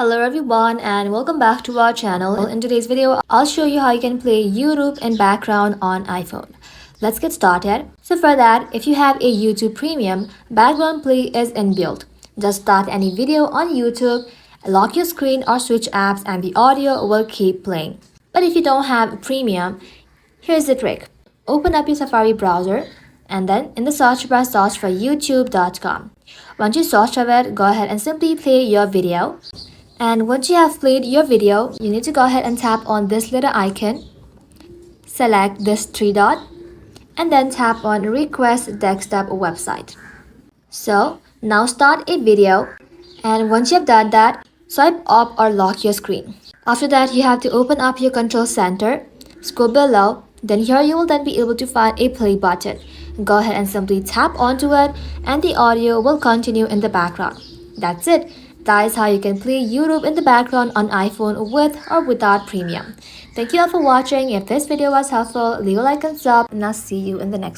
Hello everyone and welcome back to our channel. In today's video, I'll show you how you can play YouTube in background on iPhone. Let's get started. So for that, if you have a YouTube Premium, background play is inbuilt. Just start any video on YouTube, lock your screen or switch apps and the audio will keep playing. But if you don't have Premium, here's the trick. Open up your Safari browser and then in the search bar search for youtube.com. Once you search for it, go ahead and simply play your video. And once you have played your video, you need to go ahead and tap on this little icon, select this three dot, and then tap on request desktop website. So now start a video, and once you have done that, swipe up or lock your screen. After that, you have to open up your control center, scroll below, then here you will then be able to find a play button. Go ahead and simply tap onto it and the audio will continue in the background. That's it. That is how you can play YouTube in the background on iPhone with or without Premium. Thank you all for watching. If this video was helpful, leave a like and sub, and I'll see you in the next one.